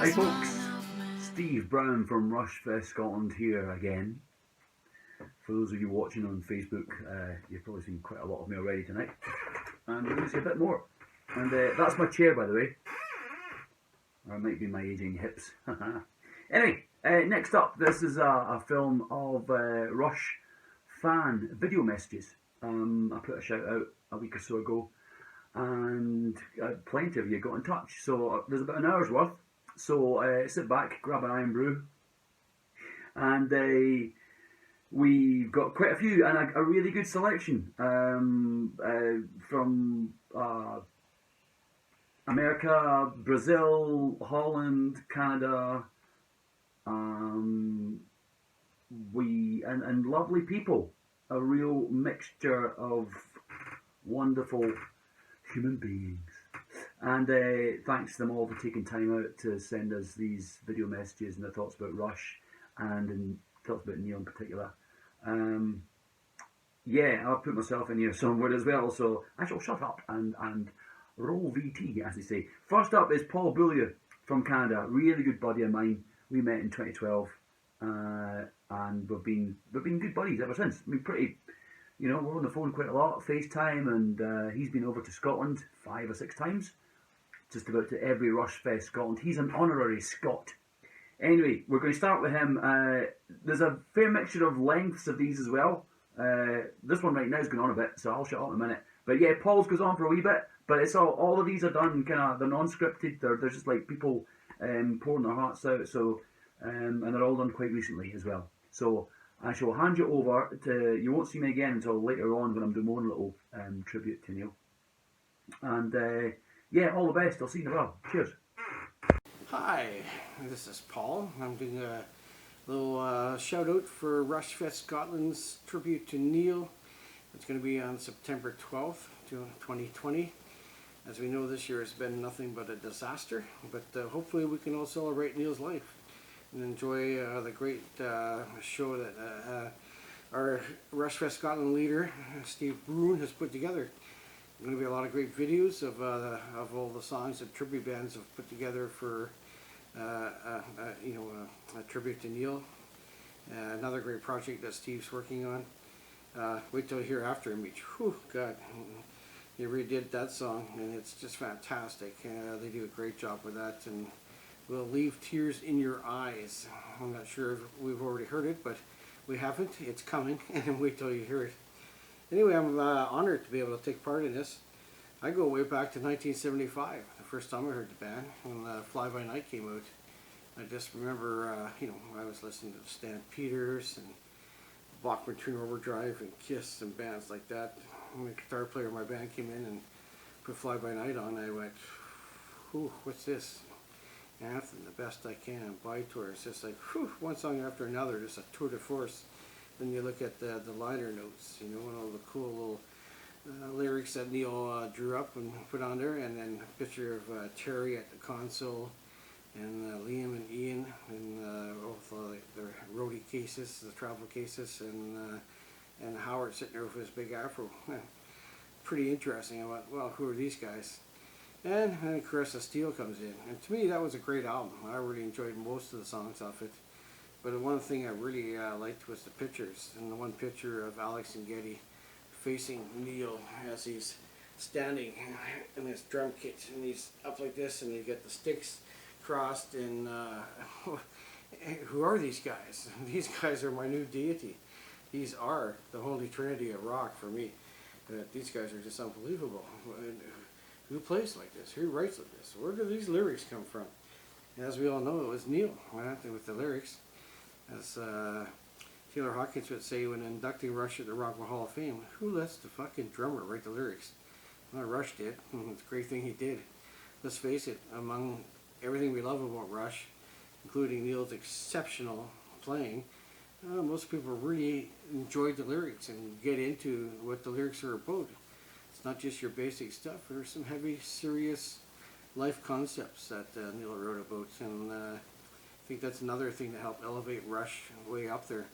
Hi folks, Steve Brown from RUSHFest Scotland here again. For those of you watching on Facebook, you've probably seen quite a lot of me already tonight, and we're going to see a bit more. And that's my chair, by the way, or it might be my aging hips. Anyway, next up, this is a film of Rush fan video messages. I put a shout out a week or so ago, and plenty of you got in touch, so there's about an hour's worth. So sit back, grab an iron brew, and we've got quite a few and a really good selection from America, Brazil, Holland, Canada, and lovely people. A real mixture of wonderful human beings. And thanks to them all for taking time out to send us these video messages and their thoughts about Rush and thoughts about Neil in particular. Yeah, I'll put myself in here somewhere as well, so I shall shut up and roll VT, as they say. First up is Paul Boulieu from Canada, really good buddy of mine. We met in 2012, and we've been good buddies ever since. I mean, we're on the phone quite a lot, FaceTime, and he's been over to Scotland 5 or 6 times, just about to every RUSHFest Scotland. He's an honorary Scot. Anyway, we're going to start with him. There's a fair mixture of lengths of these as well. This one right now is going on a bit, so I'll shut up in a minute. But yeah, Paul's goes on for a wee bit, but it's all of these are done kind of, they're non-scripted. They're just like people pouring their hearts out. So and they're all done quite recently as well. So I shall hand you over to. You won't see me again until later on when I'm doing my own little tribute to Neil. And yeah, all the best. I'll see you in a while. Cheers. Hi, this is Paul. I'm doing a little shout out for RUSHFest Scotland's tribute to Neil. It's going to be on September 12th, 2020. As we know, this year has been nothing but a disaster, but hopefully we can all celebrate Neil's life and enjoy the great show that our RUSHFest Scotland leader, Steve Brown, has put together. There's going to be a lot of great videos of all the songs that tribute bands have put together for a tribute to Neil. Another great project that Steve's working on. Wait till you hear After Image. Whew, God, he redid that song and it's just fantastic. They do a great job with that and will leave tears in your eyes. I'm not sure if we've already heard it, but we haven't. It's coming, and wait till you hear it. Anyway, I'm honored to be able to take part in this. I go way back to 1975, the first time I heard the band, when Fly By Night came out. I just remember, I was listening to Stan Peters and Bachman Turner Overdrive and Kiss and bands like that. When the guitar player in my band came in and put Fly By Night on, I went, whew, what's this? Anthem, The Best I Can, By Tour. It's just like, whew, one song after another, just a tour de force. Then you look at the liner notes, and all the cool little lyrics that Neil drew up and put on there, and then a picture of Terry at the console, and Liam and Ian, and their roadie cases, the travel cases, and Howard sitting there with his big afro. Pretty interesting. I went, well, who are these guys? And then Caressa Steel comes in, and to me that was a great album. I really enjoyed most of the songs off it. But the one thing I really liked was the pictures, and the one picture of Alex and Getty facing Neil as he's standing in his drum kit, and he's up like this, and you get the sticks crossed, and who are these guys? These guys are my new deity. These are the Holy Trinity of rock for me. These guys are just unbelievable. Who plays like this? Who writes like this? Where do these lyrics come from? And as we all know, it was Neil with the lyrics. As Taylor Hawkins would say when inducting Rush at the Rock and Roll Hall of Fame, who lets the fucking drummer write the lyrics? Well, Rush did. It's a great thing he did. Let's face it, among everything we love about Rush, including Neil's exceptional playing, most people really enjoyed the lyrics and get into what the lyrics are about. It's not just your basic stuff. There's some heavy, serious life concepts that Neil wrote about, and I think that's another thing to help elevate Rush way up there.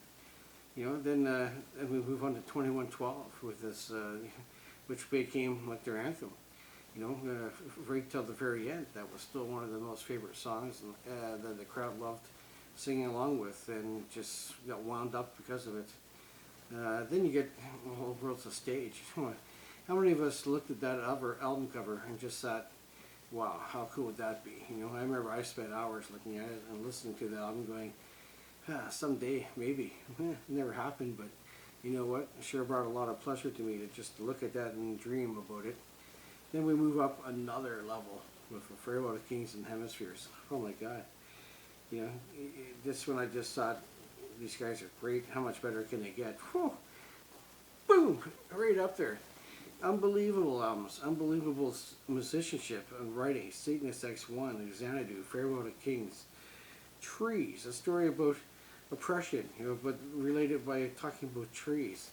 Then we move on to 2112 with this, which became like their anthem. you know, right till the very end. That was still one of the most favorite songs that the crowd loved singing along with, and just got wound up because of it. Then you get The Whole World's a Stage. How many of us looked at that album cover and just thought, wow, how cool would that be? You know, I remember I spent hours looking at it and listening to the album going, someday, maybe. Never happened, but you know what? It sure brought a lot of pleasure to me to just look at that and dream about it. Then we move up another level with A Farewell to Kings and Hemispheres. Oh my God. You know, this one I just thought, these guys are great. How much better can they get? Whew. Boom! Right up there. Unbelievable albums, unbelievable musicianship and writing. Satanist X1, Xanadu, Farewell to Kings, Trees, a story about oppression, you know, but related by talking about trees.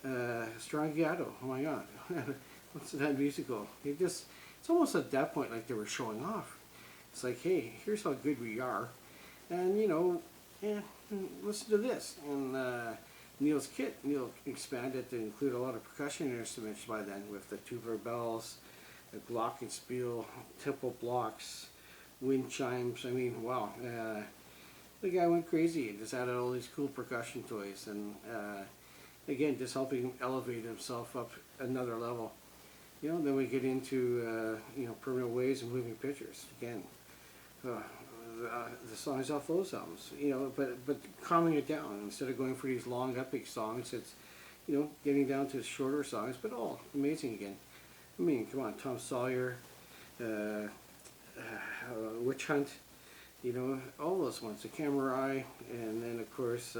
Strangiato, oh my God, what's that musical? It's almost at that point like they were showing off. It's like, hey, here's how good we are, and you know, listen to this. And Neil's kit, Neil expanded to include a lot of percussion instruments by then, with the tubular bells, the glockenspiel, tempo blocks, wind chimes. I mean, wow. The guy went crazy and just added all these cool percussion toys, and again, just helping him elevate himself up another level. You know, then we get into you know, Permanent Waves and Moving Pictures. Again, the songs off those albums, you know, but calming it down. Instead of going for these long epic songs, it's, you know, getting down to shorter songs, but all amazing again. I mean, come on, Tom Sawyer, Witch Hunt, you know, all those ones, the Camera Eye, and then of course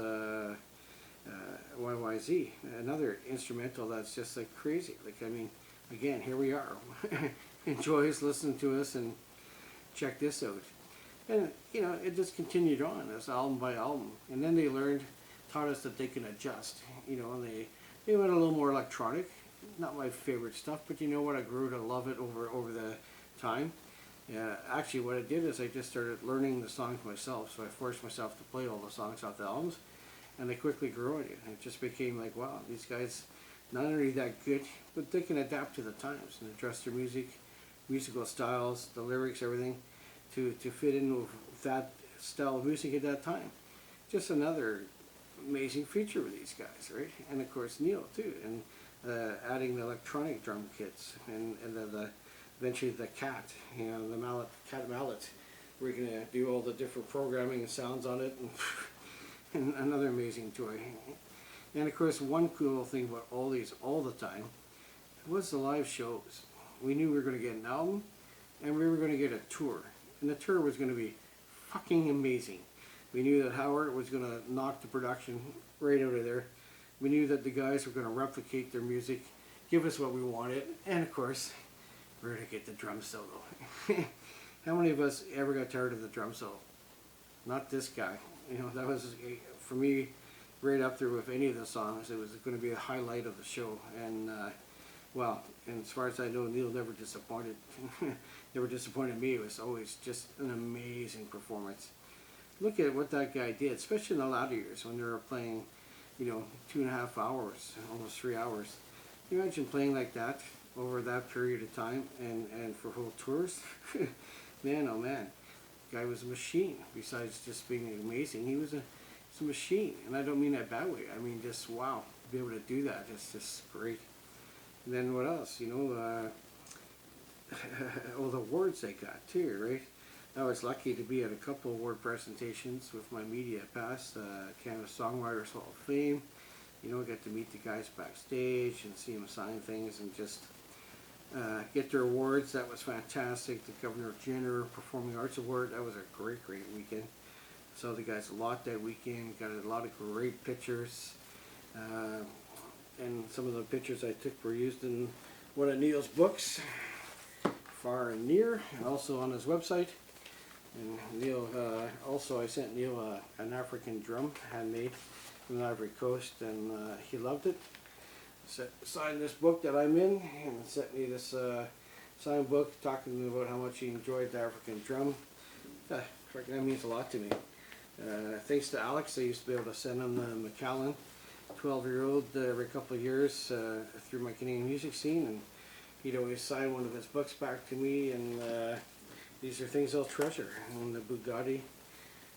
YYZ, another instrumental that's just like crazy. Like, I mean, again, here we are. Enjoy us, listen to us, and check this out. And, you know, it just continued on as album by album. And then they taught us that they can adjust. You know, they went a little more electronic. Not my favorite stuff, but you know what? I grew to love it over the time. Actually, what I did is I just started learning the songs myself. So I forced myself to play all the songs off the albums. And they quickly grew on it. And it just became like, wow, these guys, not only that good, but they can adapt to the times and adjust their music, musical styles, the lyrics, everything, to fit in with that style of music at that time. Just another amazing feature with these guys, right? And of course Neil too, and adding the electronic drum kits, and eventually the cat, you know, the cat mallet. We're gonna do all the different programming and sounds on it, and another amazing toy. And of course, one cool thing about all these all the time was the live shows. We knew we were going to get an album, and we were going to get a tour. And the tour was going to be fucking amazing. We knew that Howard was going to knock the production right out of there. We knew that the guys were going to replicate their music, give us what we wanted, and of course, we're going to get the drum solo. How many of us ever got tired of the drum solo? Not this guy. You know, that was, for me, right up there with any of the songs. It was going to be a highlight of the show. And, well, and as far as I know, Neil never disappointed. Never disappointed me. It was always just an amazing performance. Look at what that guy did, especially in the latter years when they were playing, you know, 2.5 hours, almost 3 hours. Can you imagine playing like that over that period of time and for whole tours? Man, oh man. The guy was a machine. Besides just being amazing, he was a machine. And I don't mean that bad way. I mean just, wow, to be able to do that, it's just great. And then what else? You know, all the awards they got too, right? I was lucky to be at a couple award presentations with my media past, Canada Songwriters Hall of Fame. You know, I got to meet the guys backstage and see them sign things and just get their awards. That was fantastic. The Governor General Performing Arts Award, that was a great, great weekend. Saw the guys a lot that weekend, got a lot of great pictures. And some of the pictures I took were used in one of Neil's books, Far and Near, and also on his website. And Neil, also I sent Neil an African drum, handmade from the Ivory Coast, and he loved it. Signed this book that I'm in, and sent me this signed book talking about how much he enjoyed the African drum. That means a lot to me. Thanks to Alex, I used to be able to send him the McAllen 12-year-old every couple of years through my Canadian music scene, and he'd always sign one of his books back to me, and these are things I'll treasure. And the Bugatti,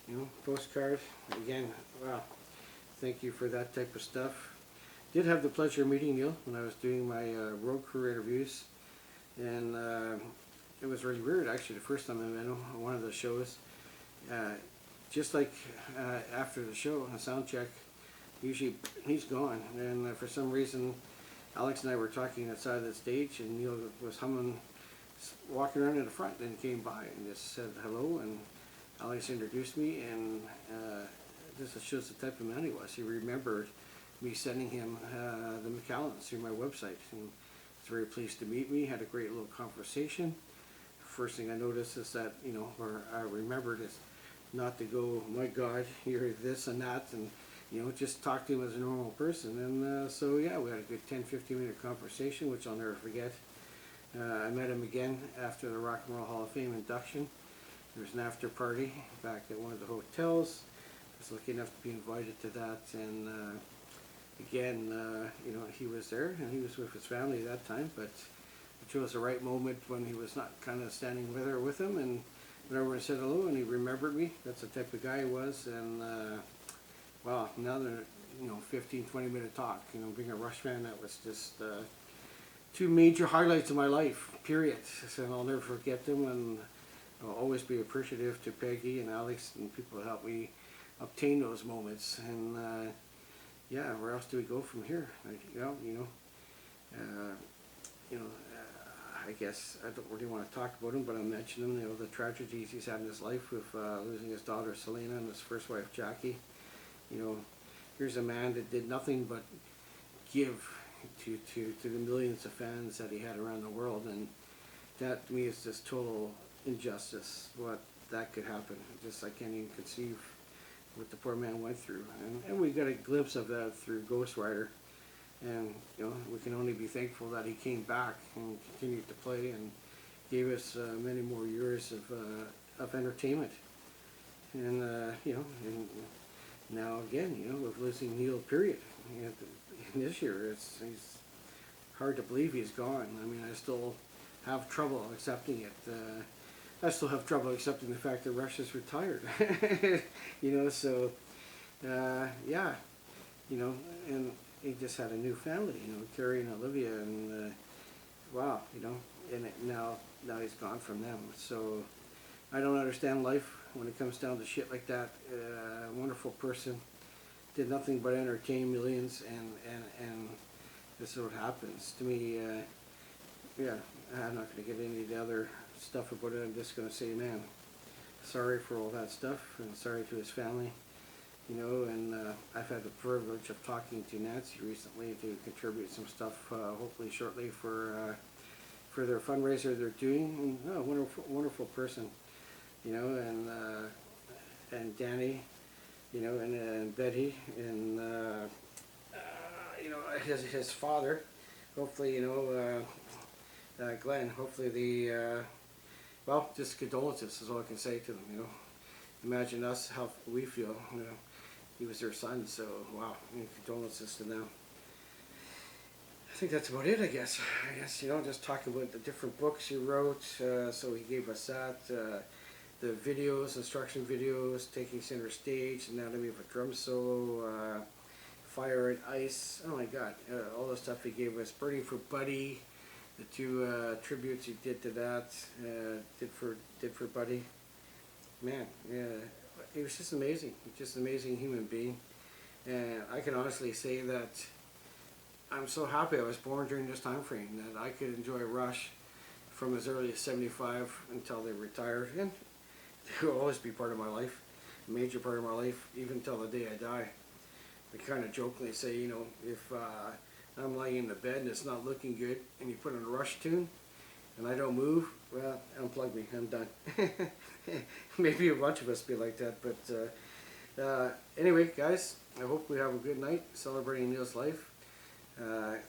you know, postcard. Again, wow, thank you for that type of stuff. Did have the pleasure of meeting Neil when I was doing my road crew interviews, and it was really weird actually the first time I met him on one of the shows. Just like after the show, a sound check, usually he's gone, and for some reason Alex and I were talking outside the stage, and Neil was humming, walking around in the front, and came by and just said hello, and Alex introduced me, and this shows the type of man he was. He remembered me sending him the McAllens through my website, and was very pleased to meet me, had a great little conversation. First thing I noticed is that, you know, or I remembered is not to go, my God, you're this and that, and, you know, just talk to him as a normal person. And so, yeah, we had a good 10-15 minute conversation, which I'll never forget. I met him again after the Rock and Roll Hall of Fame induction. There was an after party back at one of the hotels. I was lucky enough to be invited to that, and again, you know, he was there, and he was with his family at that time, but it chose the right moment when he was not kind of standing with her with him, and went over and said hello, and he remembered me. That's the type of guy he was, and wow, another, you know, 15-20 minute talk. You know, being a Rush fan, that was just two major highlights of my life, period. So I'll never forget them, and I'll always be appreciative to Peggy and Alex and people who helped me obtain those moments. And yeah, where else do we go from here? I guess I don't really want to talk about him, but I'll mention him. You know, the tragedies he's had in his life with losing his daughter Selena and his first wife Jackie. You know, here's a man that did nothing but give to the millions of fans that he had around the world, and that to me is just total injustice. What that could happen, just I can't even conceive what the poor man went through, and we got a glimpse of that through Ghost Rider. And you know, we can only be thankful that he came back and continued to play and gave us many more years of entertainment. And you know, and now again, you know, with losing Neil Peart, you know, this year, he's hard to believe he's gone. I mean, I still have trouble accepting it. I still have trouble accepting the fact that Rush is retired. You know, so yeah, you know, and he just had a new family, you know, Carrie and Olivia, and wow, you know, and now he's gone from them. So I don't understand life when it comes down to shit like that. Wonderful person, did nothing but entertain millions, and this is what happens to me. Yeah, I'm not going to get into the other stuff about it. I'm just going to say, man, sorry for all that stuff, and sorry to his family. You know, and I've had the privilege of talking to Nancy recently to contribute some stuff, hopefully shortly, for their fundraiser they're doing. And, oh, wonderful person, you know, and Danny, you know, and Betty, and you know, his father. Hopefully, you know, Glenn. Hopefully well, just condolences is all I can say to them. You know, imagine us how we feel. You know. He was their son, so wow, condolences to them. I think that's about it, I guess, you know, just talking about the different books he wrote, so he gave us that, the videos, instruction videos, Taking Center Stage, Anatomy of a Drum Solo, Fire and Ice, oh my God, all the stuff he gave us, Burning for Buddy, the two tributes he did to that, did for Buddy, man, yeah. He was just amazing, just an amazing human being, and I can honestly say that I'm so happy I was born during this time frame, that I could enjoy Rush from as early as 75 until they retired, and they will always be part of my life, a major part of my life, even until the day I die. I kind of jokingly say, you know, if I'm lying in the bed and it's not looking good, and you put on a Rush tune, and I don't move, well, unplug me, I'm done. Maybe a bunch of us be like that, but anyway, guys, I hope we have a good night celebrating Neil's life.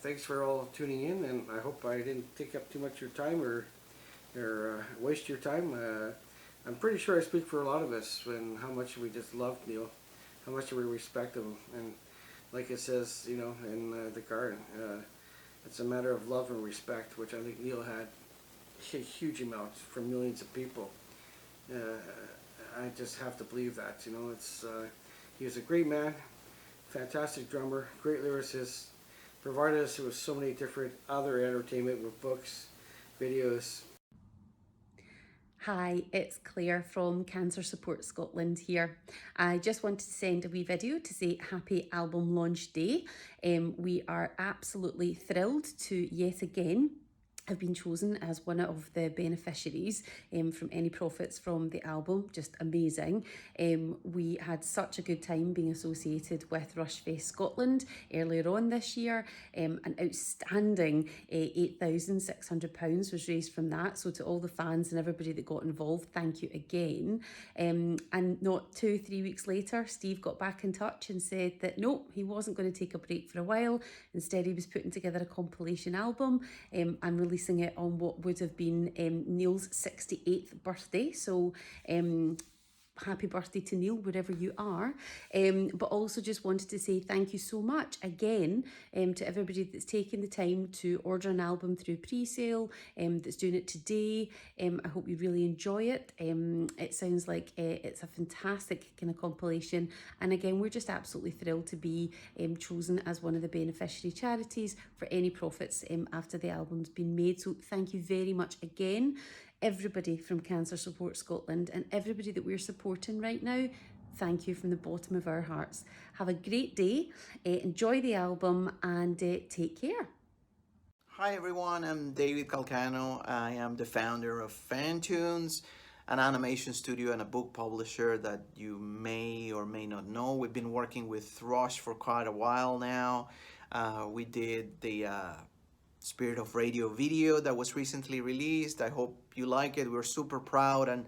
Thanks for all tuning in, and I hope I didn't take up too much of your time or waste your time. I'm pretty sure I speak for a lot of us when how much we just loved Neil, how much we respect him, and like it says, you know, in the garden, It's a matter of love and respect, which I think Neil had a huge amount from millions of people. I just have to believe that. You know, he was a great man, fantastic drummer, great lyricist, provided us with so many different other entertainment with books, videos. Hi, it's Claire from Cancer Support Scotland here. I just wanted to send a wee video to say happy album launch day. We are absolutely thrilled to yet again have been chosen as one of the beneficiaries from any profits from the album. Just amazing. We had such a good time being associated with RUSHFest Scotland earlier on this year. An outstanding £8,600 was raised from that. So to all the fans and everybody that got involved, thank you again. And not 2-3 weeks later, Steve got back in touch and said that no, he wasn't going to take a break for a while. Instead, he was putting together a compilation album and releasing it on what would have been Neil's 68th birthday. So happy birthday to Neil, wherever you are. But also just wanted to say thank you so much again to everybody that's taken the time to order an album through pre-sale, that's doing it today. I hope you really enjoy it. It sounds like it's a fantastic kind of compilation. And again, we're just absolutely thrilled to be chosen as one of the beneficiary charities for any profits after the album's been made. So thank you very much again, everybody from Cancer Support Scotland and everybody that we're supporting right now. Thank you from the bottom of our hearts. Have a great day, enjoy the album, and take care. Hi everyone, I'm David Calcano. I am the founder of Fantunes, an animation studio and a book publisher that you may or may not know. We've been working with Rush for quite a while now. We did the Spirit of Radio video that was recently released. I hope you like it. We're super proud and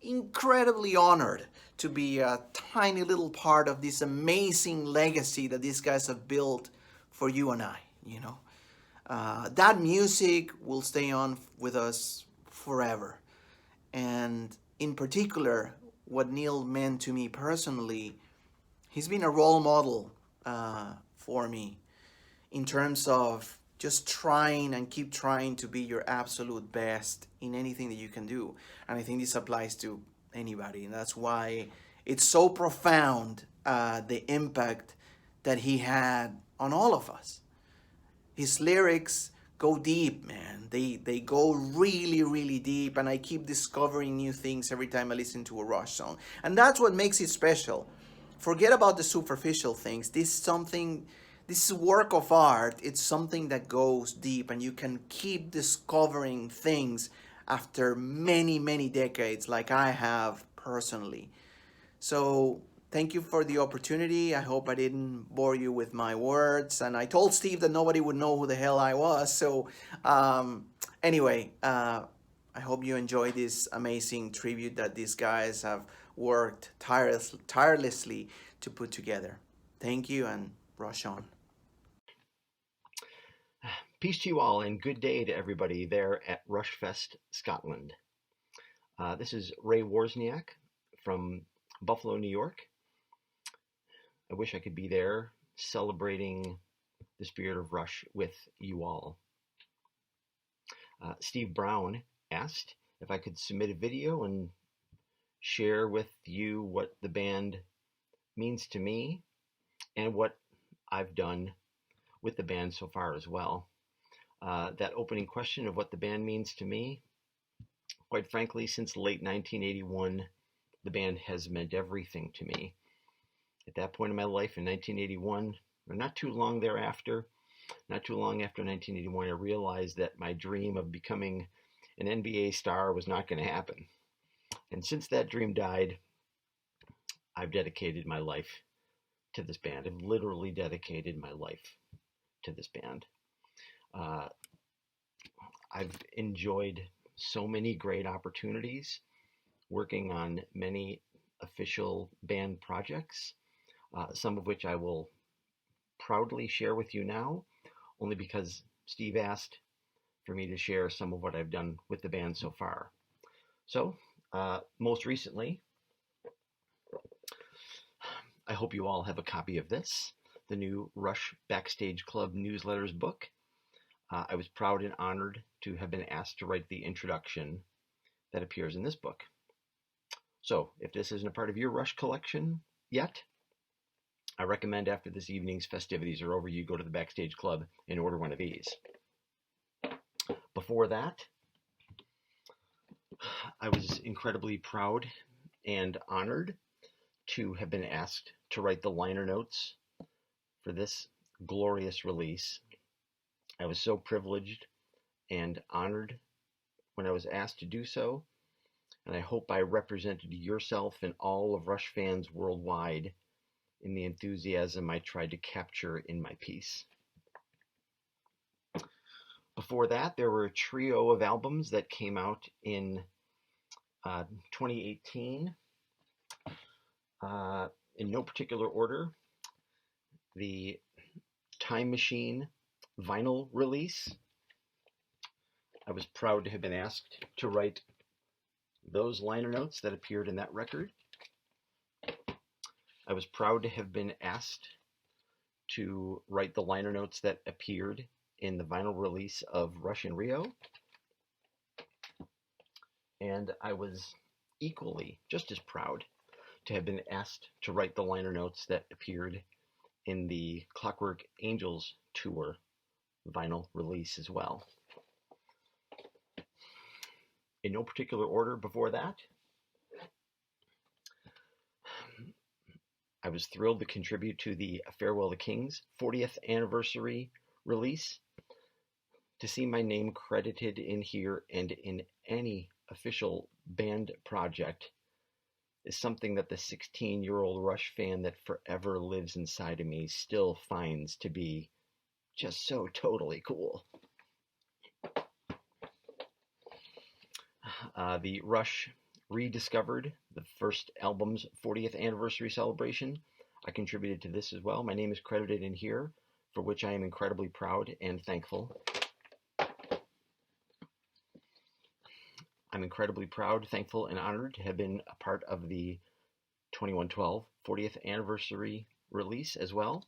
incredibly honored to be a tiny little part of this amazing legacy that these guys have built for you and I, you know. That music will stay on with us forever. And in particular, what Neil meant to me personally, he's been a role model for me in terms of just trying and keep trying to be your absolute best in anything that you can do. And I think this applies to anybody. And that's why it's so profound, the impact that he had on all of us. His lyrics go deep, man. They go really, really deep. And I keep discovering new things every time I listen to a Rush song. And that's what makes it special. Forget about the superficial things. This is work of art. It's something that goes deep, and you can keep discovering things after many, many decades, like I have personally. So thank you for the opportunity. I hope I didn't bore you with my words. And I told Steve that nobody would know who the hell I was. So anyway, I hope you enjoy this amazing tribute that these guys have worked tirelessly to put together. Thank you, and rush on. Peace to you all, and good day to everybody there at RUSHFest Scotland. This is Ray Wozniak from Buffalo, New York. I wish I could be there celebrating the spirit of Rush with you all. Steve Brown asked if I could submit a video and share with you what the band means to me and what I've done with the band so far as well. That opening question of what the band means to me, quite frankly, since late 1981, the band has meant everything to me. At that point in my life in 1981, or not too long thereafter, not too long after 1981, I realized that my dream of becoming an NBA star was not going to happen. And since that dream died, I've dedicated my life to this band. I've literally dedicated my life to this band. I've enjoyed so many great opportunities working on many official band projects, some of which I will proudly share with you now, only because Steve asked for me to share some of what I've done with the band so far. So, most recently, I hope you all have a copy of this, the new Rush Backstage Club Newsletters book. I was proud and honored to have been asked to write the introduction that appears in this book. So, if this isn't a part of your Rush collection yet, I recommend after this evening's festivities are over, you go to the Backstage Club and order one of these. Before that, I was incredibly proud and honored to have been asked to write the liner notes for this glorious release. I was so privileged and honored when I was asked to do so, and I hope I represented yourself and all of Rush fans worldwide in the enthusiasm I tried to capture in my piece. Before that, there were a trio of albums that came out in 2018. In no particular order, the Time Machine vinyl release. I was proud to have been asked to write those liner notes that appeared in that record. I was proud to have been asked to write the liner notes that appeared in the vinyl release of Rush in Rio. And I was equally just as proud to have been asked to write the liner notes that appeared in the Clockwork Angels tour vinyl release as well. In no particular order before that, I was thrilled to contribute to the Farewell to Kings 40th anniversary release. To see my name credited in here and in any official band project is something that the 16-year-old Rush fan that forever lives inside of me still finds to be just so totally cool. The Rush rediscovered the first album's 40th anniversary celebration. I contributed to this as well. My name is credited in here, for which I am incredibly proud and thankful. I'm incredibly proud, thankful, and honored to have been a part of the 2112 40th anniversary release as well.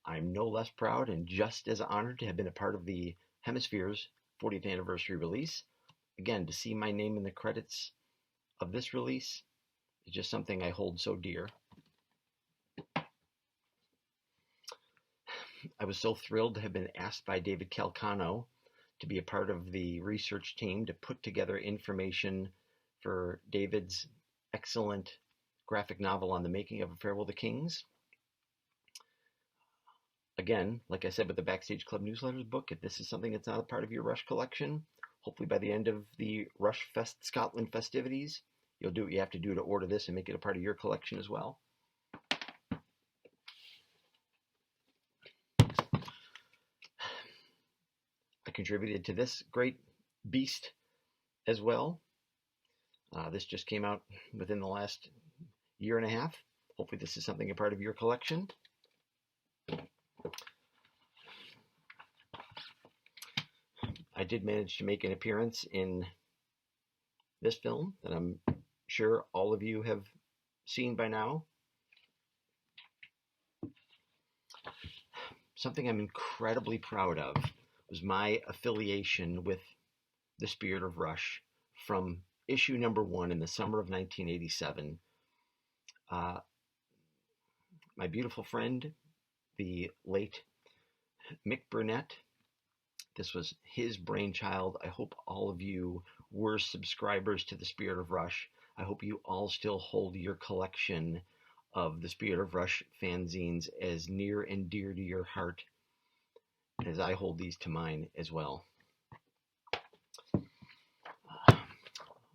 I'm no less proud and just as honored to have been a part of the Hemisphere's 40th anniversary release. Again, to see my name in the credits of this release is just something I hold so dear. I was so thrilled to have been asked by David Calcano to be a part of the research team to put together information for David's excellent graphic novel on the making of A Farewell to Kings. Again, like I said with the Backstage Club newsletters book, if this is something that's not a part of your Rush collection, hopefully by the end of the RUSHFest Scotland festivities, you'll do what you have to do to order this and make it a part of your collection as well. I contributed to this great beast as well. This just came out within the last year and a half. Hopefully this is something a part of your collection. I did manage to make an appearance in this film that I'm sure all of you have seen by now. Something I'm incredibly proud of was my affiliation with the Spirit of Rush from issue number 1 in the summer of 1987. My beautiful friend, the late Mick Burnett, this was his brainchild. I hope all of you were subscribers to the Spirit of Rush. I hope you all still hold your collection of the Spirit of Rush fanzines as near and dear to your heart as I hold these to mine as well.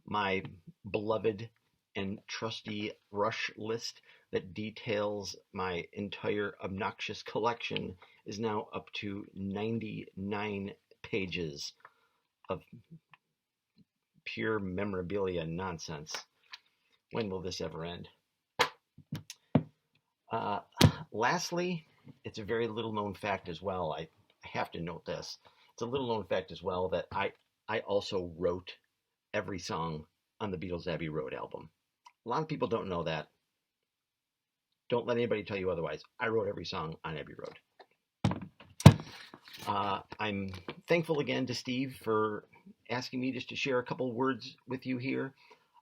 My beloved and trusty Rush list that details my entire obnoxious collection is now up to 99 pages of pure memorabilia nonsense. When will this ever end? Lastly, it's a very little known fact as well. I have to note this. It's a little known fact as well that I also wrote every song on the Beatles' Abbey Road album. A lot of people don't know that. Don't let anybody tell you otherwise. I wrote every song on Abbey Road. I'm thankful again to Steve for asking me just to share a couple words with you here.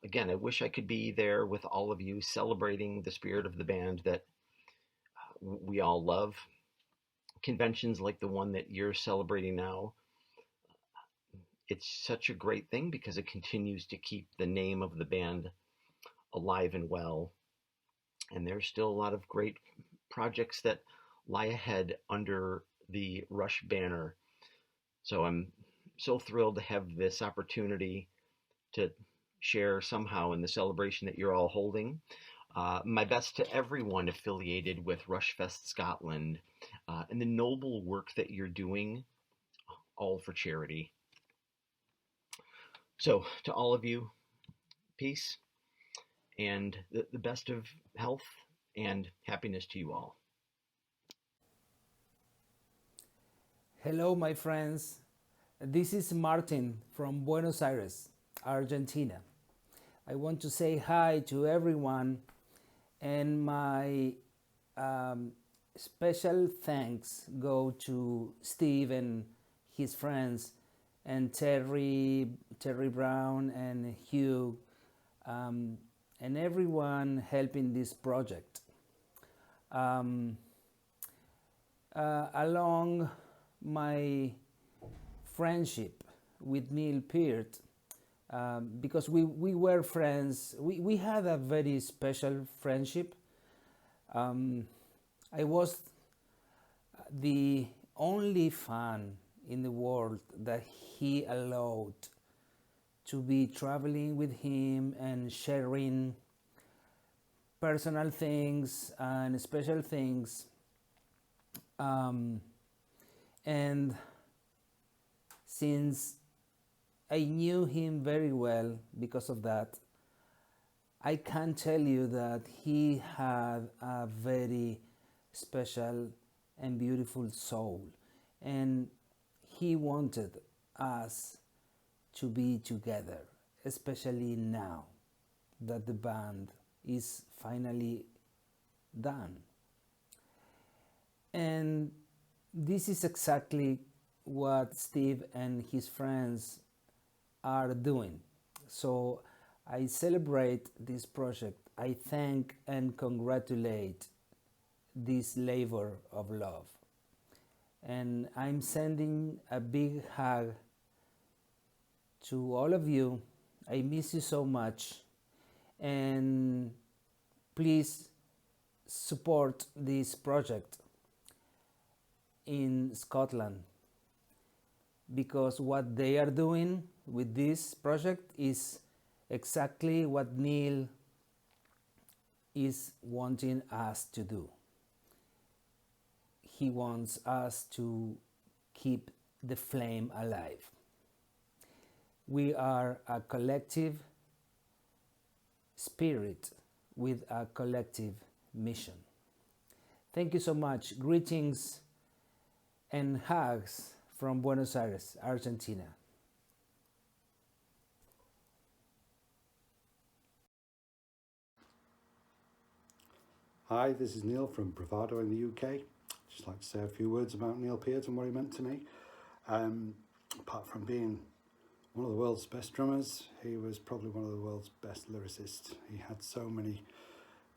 Again, I wish I could be there with all of you celebrating the spirit of the band that we all love. Conventions like the one that you're celebrating now, it's such a great thing because it continues to keep the name of the band alive and well. And there's still a lot of great projects that lie ahead under the Rush banner. So I'm so thrilled to have this opportunity to share somehow in the celebration that you're all holding. My best to everyone affiliated with RUSHFest Scotland and the noble work that you're doing, all for charity. So to all of you, peace and the best of health and happiness to you all. Hello, my friends. This is Martin from Buenos Aires, Argentina. I want to say hi to everyone, and my special thanks go to Steve and his friends, and Terry Brown and Hugh, and everyone helping this project. Along my friendship with Neil Peart, because we were friends, we had a very special friendship. I was the only fan in the world that he allowed to be traveling with him and sharing personal things and special things. And since I knew him very well because of that, I can tell you that he had a very special and beautiful soul, and he wanted us to be together, especially now that the band is finally done. And this is exactly what Steve and his friends are doing. So I celebrate this project. I thank and congratulate this labor of love. And I'm sending a big hug to all of you. I miss you so much. And please support this project in Scotland, because what they are doing with this project is exactly what Neil is wanting us to do. He wants us to keep the flame alive. We are a collective spirit with a collective mission. Thank you so much. Greetings and hugs from Buenos Aires, Argentina. Hi, this is Neil from Bravado in the UK. Just like to say a few words about Neil Peart and what he meant to me. Apart from being one of the world's best drummers, he was probably one of the world's best lyricists. He had so many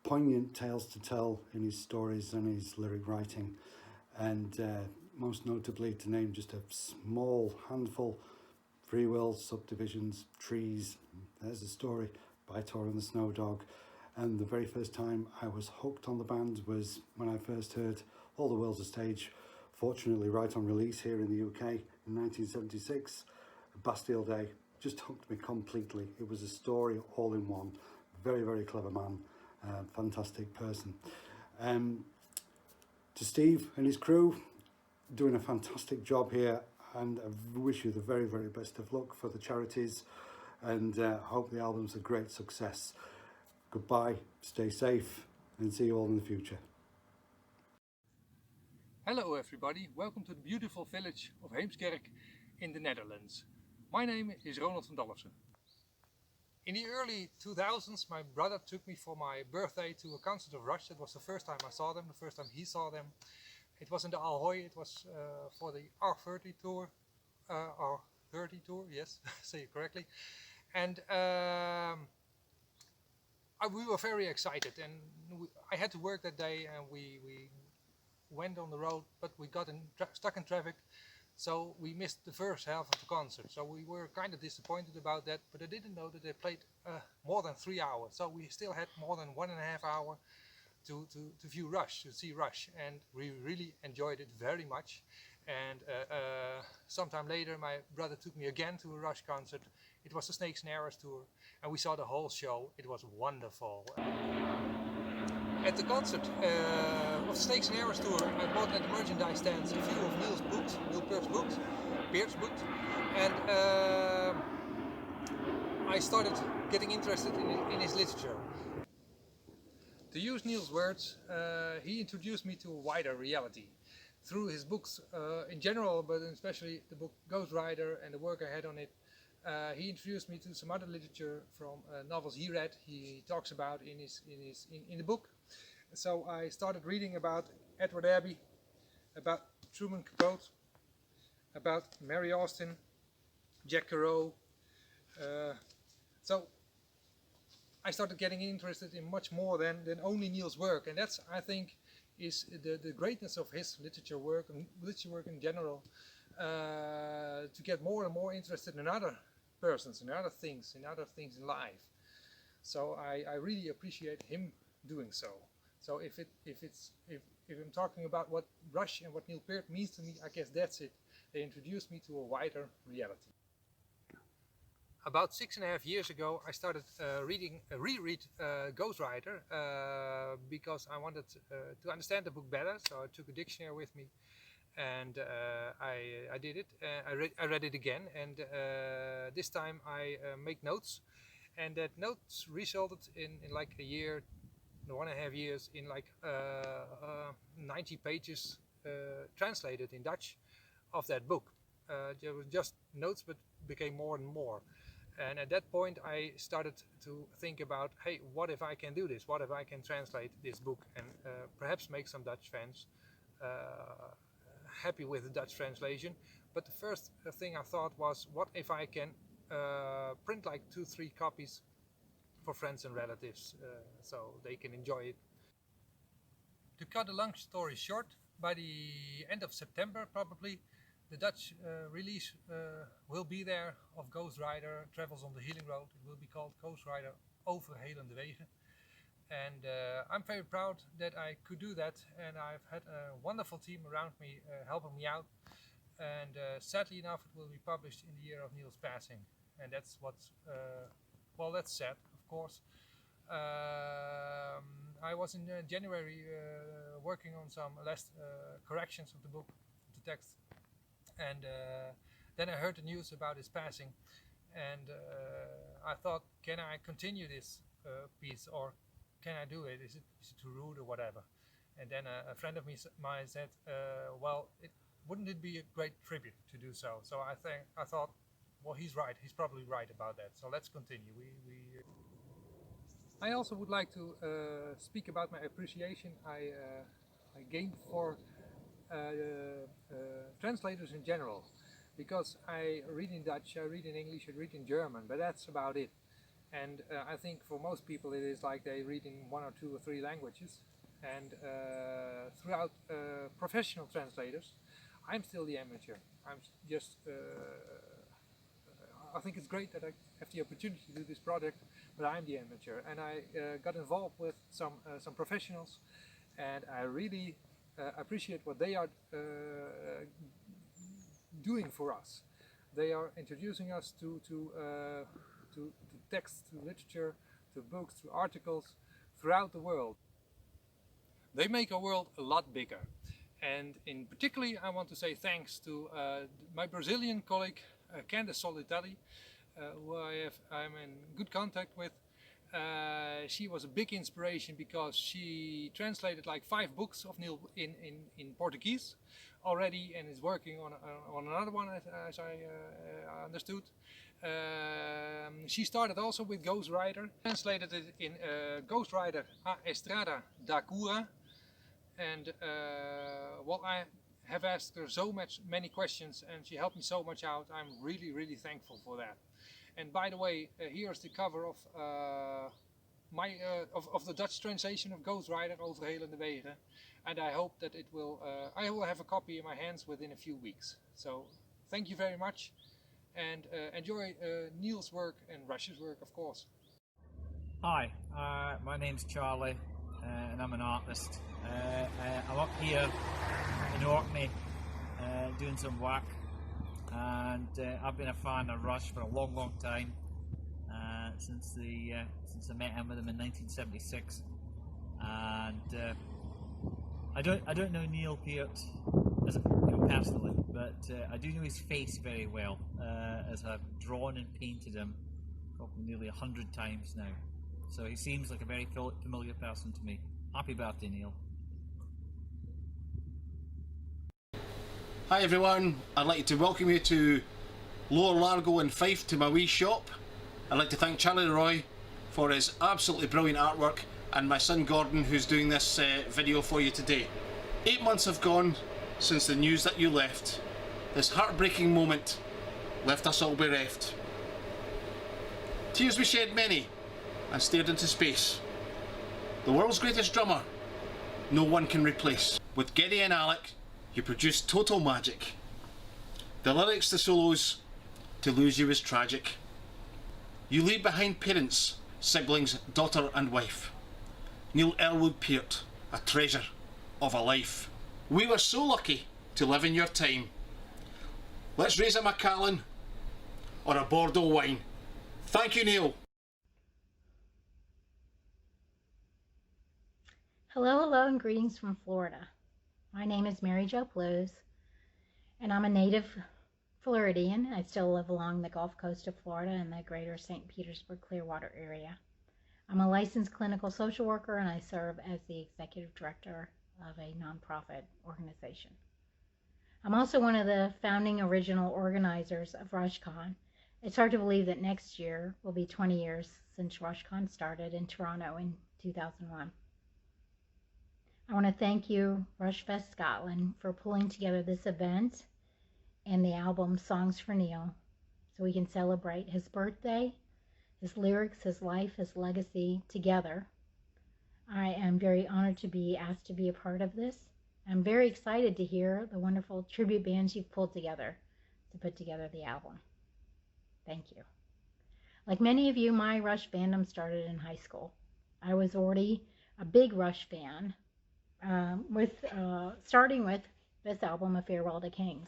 poignant tales to tell in his stories and his lyric writing, and most notably, to name just a small handful: Free Will, Subdivisions, Trees, There's a Story, by Tor and the Snow Dog. And the very first time I was hooked on the band was when I first heard All the World's a Stage, fortunately right on release here in the UK in 1976, Bastille Day. Just hooked me completely. It was a story all in one. Very, very clever man, fantastic person. To Steve and his crew, doing a fantastic job here, and I wish you the very, very best of luck for the charities, and hope the album's a great success. Goodbye, stay safe, and see you all in the future. Hello everybody, welcome to the beautiful village of Heemskerk in the Netherlands. My name is Ronald van Dalfsen. In the early 2000s, my brother took me for my birthday to a concert of Rush. It was the first time I saw them, the first time he saw them. It was in the Ahoy. It was for the R30 tour, R30 tour, yes, say it correctly. And we were very excited, and I had to work that day, and we went on the road, but we got stuck in traffic, so we missed the first half of the concert. So we were kind of disappointed about that, but I didn't know that they played more than 3 hours. So we still had more than 1.5 hours to view Rush, to see Rush, and we really enjoyed it very much. And sometime later, my brother took me again to a Rush concert. It was the Snakes and Arrows tour, and we saw the whole show. It was wonderful. At the concert of the Snakes and Arrows tour, I bought at the merchandise stands a few of Neil's books, Neil Peart's books, and I started getting interested in his literature. To use Neil's words, he introduced me to a wider reality. Through his books in general, but especially the book Ghost Rider and the work I had on it, he introduced me to some other literature from novels he read. He talks about in the book. So I started reading about Edward Abbey, about Truman Capote, about Mary Austin, Jack Kerouac. So I started getting interested in much more than only Neil's work, and that's, I think, is the greatness of his literature work and literature work in general, to get more and more interested in other persons, in other things in life. So I really appreciate him doing so. So if I'm talking about what Rush and what Neil Peart means to me, I guess that's it. They introduced me to a wider reality. About 6.5 years ago, I started reread Ghost Rider because I wanted to understand the book better. So I took a dictionary with me, and I did it. I read it again, and this time I make notes, and that notes resulted in like a year, 1.5 years, in like 90 pages translated in Dutch of that book. There were just notes, but became more and more. And at that point I started to think about, hey, what if I can do this? What if I can translate this book and perhaps make some Dutch fans happy with the Dutch translation? But the first thing I thought was, what if I can print like 2-3 copies for friends and relatives so they can enjoy it. To cut a long story short, by the end of September probably, the Dutch release will be there of Ghost Rider Travels on the Healing Road. It will be called Ghost Rider Over Helende Wegen. And I'm very proud that I could do that, and I've had a wonderful team around me helping me out. And sadly enough, it will be published in the year of Neil's passing. And that's what's, well, that's sad, of course. I was in January working on some last corrections of the book, the text. And then I heard the news about his passing, and I thought, can I continue this piece, or can I do it? Is it too rude or whatever? And then a friend of mine said, well, wouldn't it be a great tribute to do so? So I thought, well, he's right. He's probably right about that. So let's continue. I also would like to speak about my appreciation I gained for translators in general, because I read in Dutch, I read in English, I read in German, but that's about it. And I think for most people it is like they read in 1 or 2 or 3 languages. And throughout professional translators, I'm still the amateur. I'm just, I think it's great that I have the opportunity to do this project, but I'm the amateur. And I got involved with some professionals, and I really appreciate what they are doing for us. They are introducing us to text, to literature, to books, to articles throughout the world. They make our world a lot bigger. And in particularly, I want to say thanks to my Brazilian colleague, Candice Solitari, who I'm in good contact with. She was a big inspiration because she translated like 5 books of Neil in Portuguese already, and is working on another one, as I understood. She started also with Ghost Rider, translated it in Ghost Rider a Estrada da Cura, and well, I have asked her many questions, and she helped me so much out. I'm really thankful for that. And by the way, here's the cover of of the Dutch translation of Ghost Rider, Overhelende Wegen, and I hope that I will have a copy in my hands within a few weeks. So thank you very much, and enjoy Neil's work and Rush's work, of course. Hi, my name's Charlie, and I'm an artist. I'm up here in Orkney doing some work, and I've been a fan of Rush for a long time, since I met him with him in 1976, and I don't know Neil Peart personally, but I do know his face very well, as I've drawn and painted him probably nearly 100 times now. So he seems like a very familiar person to me. Happy birthday, Neil. Hi everyone, I'd like to welcome you to Lower Largo in Fife, to my wee shop. I'd like to thank Charlie Roy for his absolutely brilliant artwork, and my son Gordon, who's doing this video for you today. 8 months have gone since the news that you left. This heartbreaking moment left us all bereft. Tears we shed many, and stared into space. The world's greatest drummer, no one can replace. With Geddy and Alec, you produced total magic. The lyrics, the solos, to lose you is tragic. You leave behind parents, siblings, daughter and wife. Neil Ellwood Peart, a treasure of a life. We were so lucky to live in your time. Let's raise a Macallan or a Bordeaux wine. Thank you, Neil. Hello, and greetings from Florida. My name is Mary Jo Blues, and I'm a native Floridian. I still live along the Gulf Coast of Florida in the greater St. Petersburg, Clearwater area. I'm a licensed clinical social worker, and I serve as the executive director of a nonprofit organization. I'm also one of the founding original organizers of RushCon. It's hard to believe that next year will be 20 years since RushCon started in Toronto in 2001. I want to thank you, RUSHFest Scotland, for pulling together this event and the album Songs for Neil, so we can celebrate his birthday, his lyrics, his life, his legacy together. I am very honored to be asked to be a part of this. I'm very excited to hear the wonderful tribute bands you've pulled together to put together the album. Thank you. Like many of you, my Rush fandom started in high school. I was already a big Rush fan, starting with this album, A Farewell to Kings.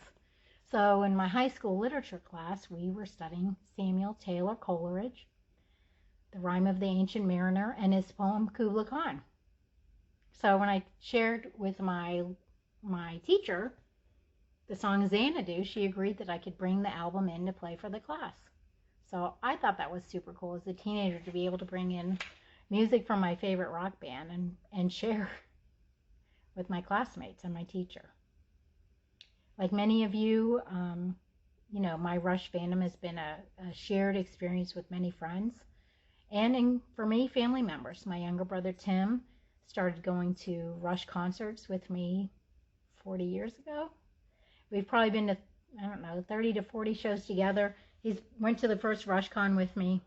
So in my high school literature class, we were studying Samuel Taylor Coleridge, The Rime of the Ancient Mariner, and his poem Kubla Khan. So when I shared with my teacher the song Xanadu, she agreed that I could bring the album in to play for the class. So I thought that was super cool as a teenager to be able to bring in music from my favorite rock band and share with my classmates and my teacher. Like many of you, my Rush fandom has been a shared experience with many friends, and for me, family members. My younger brother Tim started going to Rush concerts with me 40 years ago. We've probably been to, 30 to 40 shows together. He's went to the first RushCon with me.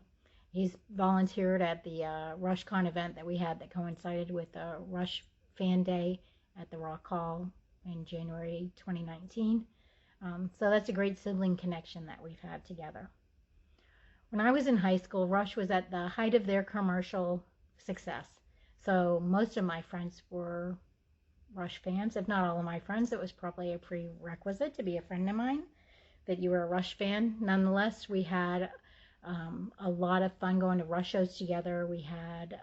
He's volunteered at the RushCon event that we had that coincided with the Rush Fan Day at the Rock Hall in January 2019. So that's a great sibling connection that we've had together. When I was in high school, Rush was at the height of their commercial success. So most of my friends were Rush fans. If not all of my friends, it was probably a prerequisite to be a friend of mine that you were a Rush fan. Nonetheless, we had a lot of fun going to Rush shows together. We had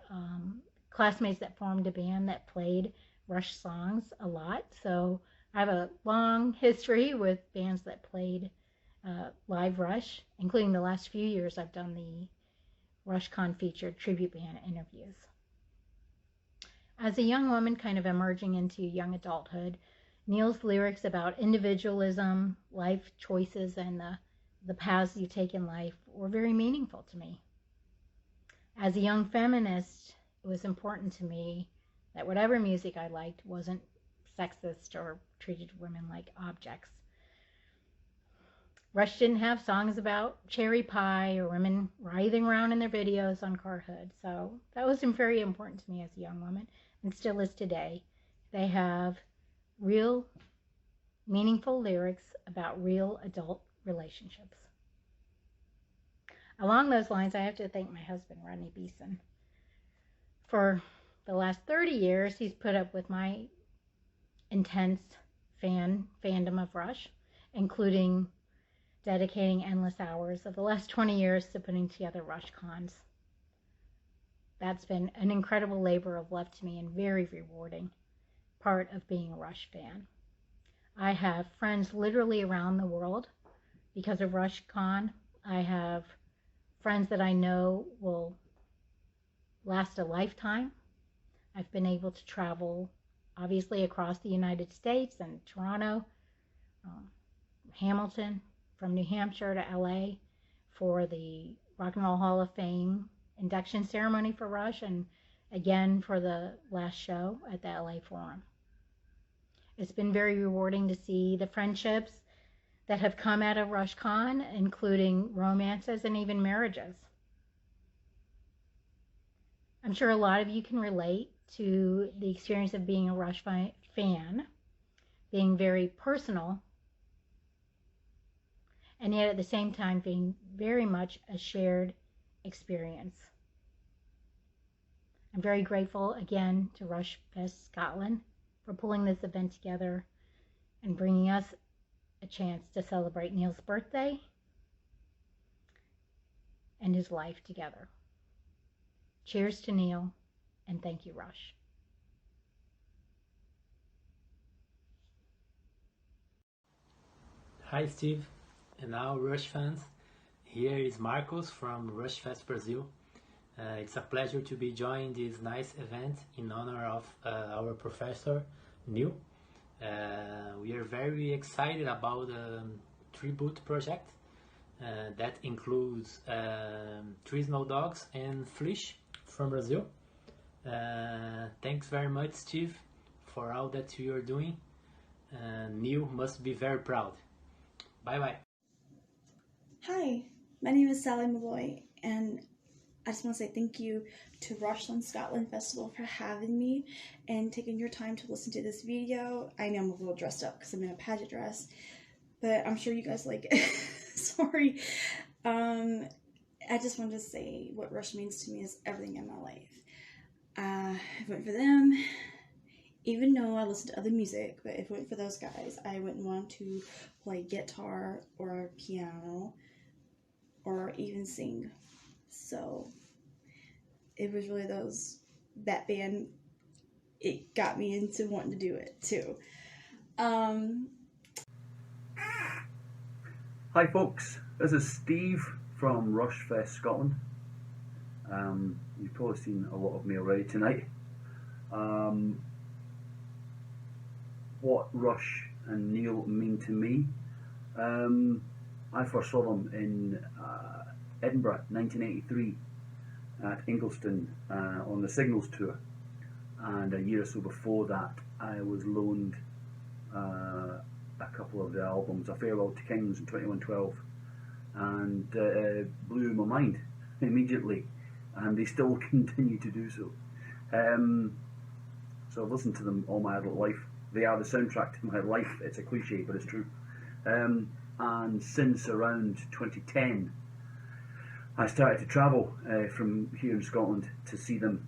classmates that formed a band that played Rush songs a lot. So I have a long history with bands that played live Rush, including the last few years I've done the RushCon featured tribute band interviews. As a young woman kind of emerging into young adulthood, Neil's lyrics about individualism, life choices, and the paths you take in life were very meaningful to me. As a young feminist, it was important to me that whatever music I liked wasn't sexist or treated women like objects. Rush didn't have songs about cherry pie or women writhing around in their videos on car hoods, so that was very important to me as a young woman, and still is today. They have real, meaningful lyrics about real adult relationships. Along those lines, I have to thank my husband, Rodney Beeson. For the last 30 years, he's put up with my intense fandom of Rush, including dedicating endless hours of the last 20 years to putting together Rush cons. That's been an incredible labor of love to me and very rewarding part of being a Rush fan. I have friends literally around the world because of Rush Con. I have friends that I know will last a lifetime. I've been able to travel, obviously, across the United States and Toronto, Hamilton, from New Hampshire to LA for the Rock and Roll Hall of Fame induction ceremony for Rush, and again for the last show at the LA Forum. It's been very rewarding to see the friendships that have come out of RushCon, including romances and even marriages. I'm sure a lot of you can relate to the experience of being a Rush fan, being very personal, and yet at the same time being very much a shared experience. I'm very grateful again to RUSHFest Scotland for pulling this event together and bringing us a chance to celebrate Neil's birthday and his life together. Cheers to Neil, and thank you, Rush. Hi Steve, and now Rush fans. Here is Marcos from RUSHFest Brazil. It's a pleasure to be joining this nice event in honor of our professor, Neil. We are very excited about the tribute project that includes Three Snow Dogs and Fleesh from Brazil. Thanks very much, Steve, for all that you are doing. Neil must be very proud. Bye bye. Hi, my name is Sally Malloy, and I just want to say thank you to RUSHFest Scotland Festival for having me and taking your time to listen to this video. I know I'm a little dressed up because I'm in a pageant dress, but I'm sure you guys like it. Sorry. I just wanted to say what Rush means to me is everything in my life. I went for them, even though I listen to other music, but if it went for those guys, I wouldn't want to play guitar or piano or even sing. So it was really that band, it got me into wanting to do it too. Hi folks, this is Steve from RUSHFest Scotland. You've probably seen a lot of me already tonight. What Rush and Neil mean to me. I first saw them in Edinburgh, 1983, at Ingliston on the Signals tour, and a year or so before that I was loaned a couple of the albums, A Farewell to Kings in 2112, and blew my mind immediately, and they still continue to do so. So I've listened to them all my adult life. They are the soundtrack to my life. It's a cliche, but it's true. And since around 2010, I started to travel from here in Scotland to see them.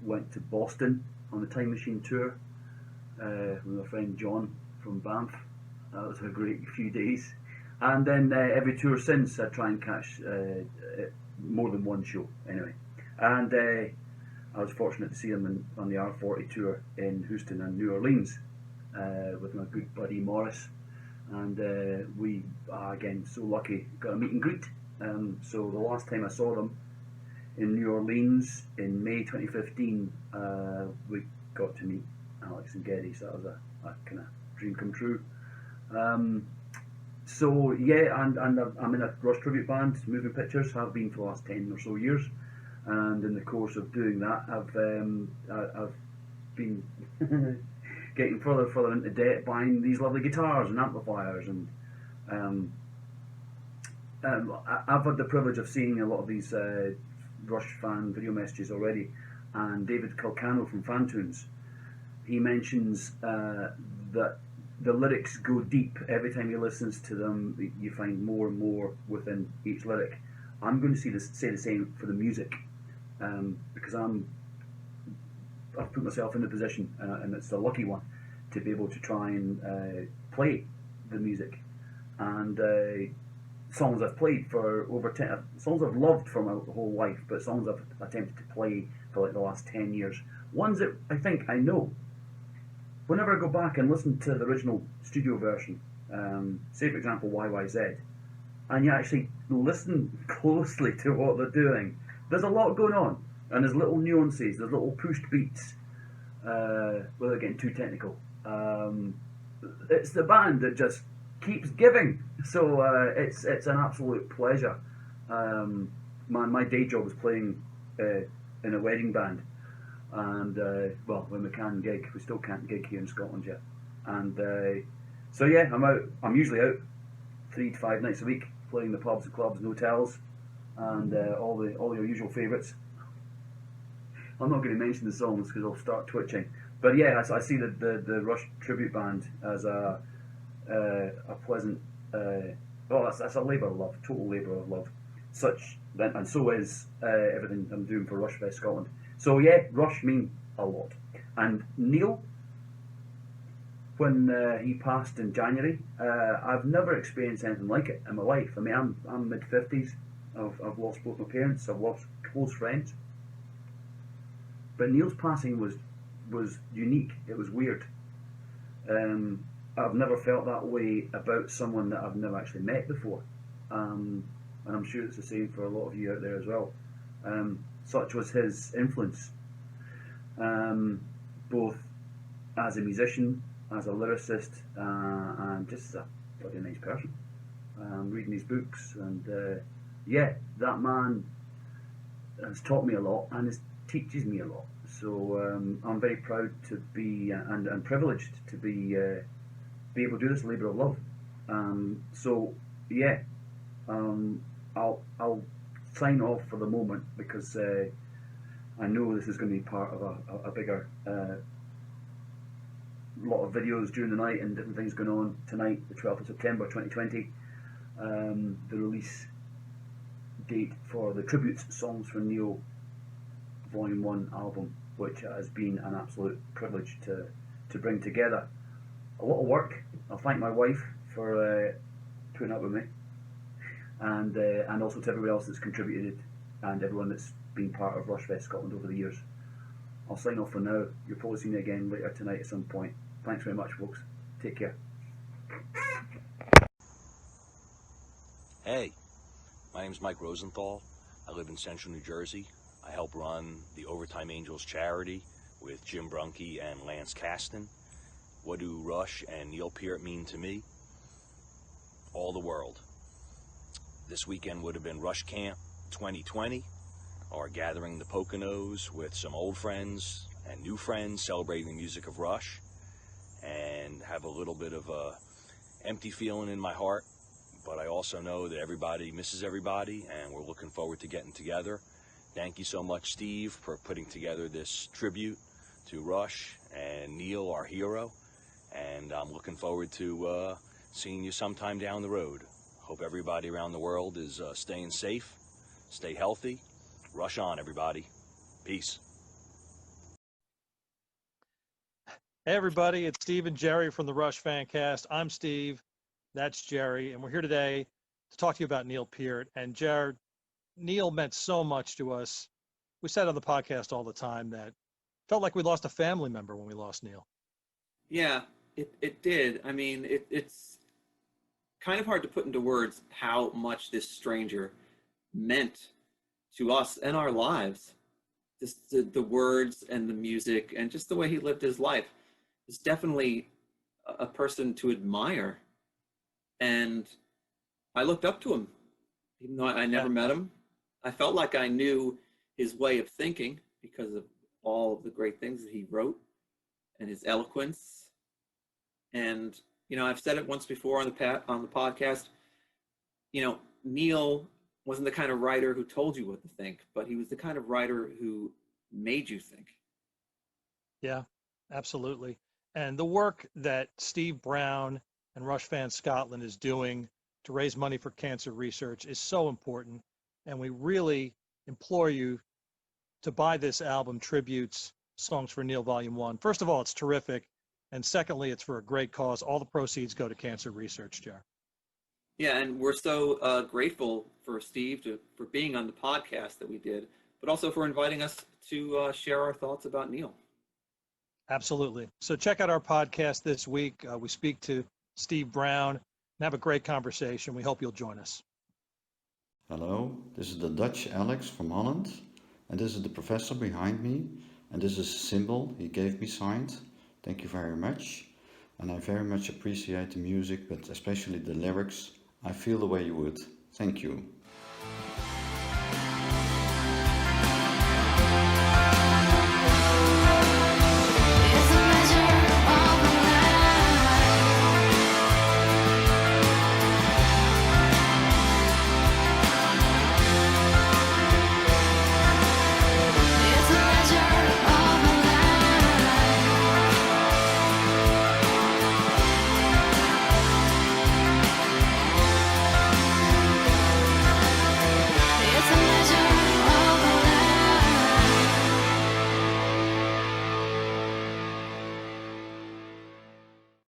Went to Boston on the Time Machine tour with my friend John from Banff. That was a great few days. And then every tour since, I try and catch more than one show anyway. And I was fortunate to see them on the R40 tour in Houston and New Orleans with my good buddy Morris. And we are again so lucky, got a meet and greet. So the last time I saw them in New Orleans in May 2015, we got to meet Alex and Geddy, so that was a kind of dream come true. So yeah, and I'm in a Rush tribute band, Moving Pictures, have been for the last 10 or so years, and in the course of doing that, I've been getting further into debt, buying these lovely guitars and amplifiers, and I've had the privilege of seeing a lot of these Rush fan video messages already, and David Calcano from Fantunes, he mentions that the lyrics go deep. Every time he listens to them, you find more and more within each lyric. I'm going to say the same for the music, because I've put myself in the position, and it's a lucky one, to be able to try and play the music. And songs I've played for over 10, songs I've loved for my whole life, but songs I've attempted to play for like the last 10 years. Ones that I think I know. Whenever I go back and listen to the original studio version, say for example YYZ, and you actually listen closely to what they're doing, there's a lot going on, and there's little nuances, there's little pushed beats, without getting too technical. It's the band that just keeps giving, so it's an absolute pleasure. My day job is playing in a wedding band, and well, when we can gig, we still can't gig here in Scotland yet, and so yeah, I'm usually out 3 to 5 nights a week playing the pubs and clubs and hotels, and all your usual favourites. I'm not going to mention the songs because I'll start twitching, but yeah, I see the Rush tribute band as a pleasant, well, that's a labour of love, total labour of love, and so is everything I'm doing for RUSHFest Scotland. So yeah, Rush mean a lot. And Neil, when he passed in January, I've never experienced anything like it in my life. I mean, I'm mid-50s, I've lost both my parents, I've lost close friends, but Neil's passing was unique, it was weird. I've never felt that way about someone that I've never actually met before, and I'm sure it's the same for a lot of you out there as well. Such was his influence, both as a musician, as a lyricist, and just as a bloody nice person. Reading his books, and yeah, that man has taught me a lot and teaches me a lot. So I'm very proud to be and privileged to be able to do this labour of love. So yeah, I'll sign off for the moment, because I know this is going to be part of a bigger lot of videos during the night and different things going on tonight, the 12th of September 2020, the release date for the tribute songs for Neil Vol.1 album, which has been an absolute privilege to bring together. A lot of work. I'll thank my wife for putting up with me, and also to everyone else that's contributed and everyone that's been part of RUSHFest Scotland over the years. I'll sign off for now. You'll probably see me again later tonight at some point. Thanks very much, folks. Take care. Hey, my name's Mike Rosenthal. I live in central New Jersey. I help run the Overtime Angels charity with Jim Brunke and Lance Kasten. What do Rush and Neil Peart mean to me? All the world. This weekend would have been Rush Camp 2020, or gathering the Poconos with some old friends and new friends celebrating the music of Rush, and have a little bit of a empty feeling in my heart, but I also know that everybody misses everybody, and we're looking forward to getting together. Thank you so much, Steve, for putting together this tribute to Rush and Neil, our hero, and I'm looking forward to seeing you sometime down the road. Hope everybody around the world is staying safe, stay healthy. Rush on, everybody. Peace. Hey everybody, it's Steve and Jerry from the Rush Fancast. I'm Steve, that's Jerry, and we're here today to talk to you about Neil Peart. And Jared, Neil meant so much to us. We said on the podcast all the time that felt like we lost a family member when we lost Neil. Yeah, it did. I mean, it's kind of hard to put into words how much this stranger meant to us and our lives. Just the words and the music and just the way he lived his life. Is definitely a person to admire. And I looked up to him, even though I never met him. I felt like I knew his way of thinking because of all of the great things that he wrote and his eloquence. And, I've said it once before on the podcast, Neil wasn't the kind of writer who told you what to think, but he was the kind of writer who made you think. Yeah, absolutely. And the work that Steve Brown and RUSHFest Scotland is doing to raise money for cancer research is so important. And we really implore you to buy this album, Tributes, Songs for Neil Vol.1. First of all, it's terrific. And secondly, it's for a great cause. All the proceeds go to cancer research, Jer. Yeah, and we're so grateful for Steve for being on the podcast that we did, but also for inviting us to share our thoughts about Neil. Absolutely. So check out our podcast this week. We speak to Steve Brown and have a great conversation. We hope you'll join us. Hello, this is the Dutch Alex from Holland, and this is the professor behind me, and this is a symbol he gave me signed. Thank you very much, and I very much appreciate the music, but especially the lyrics. I feel the way you would. Thank you.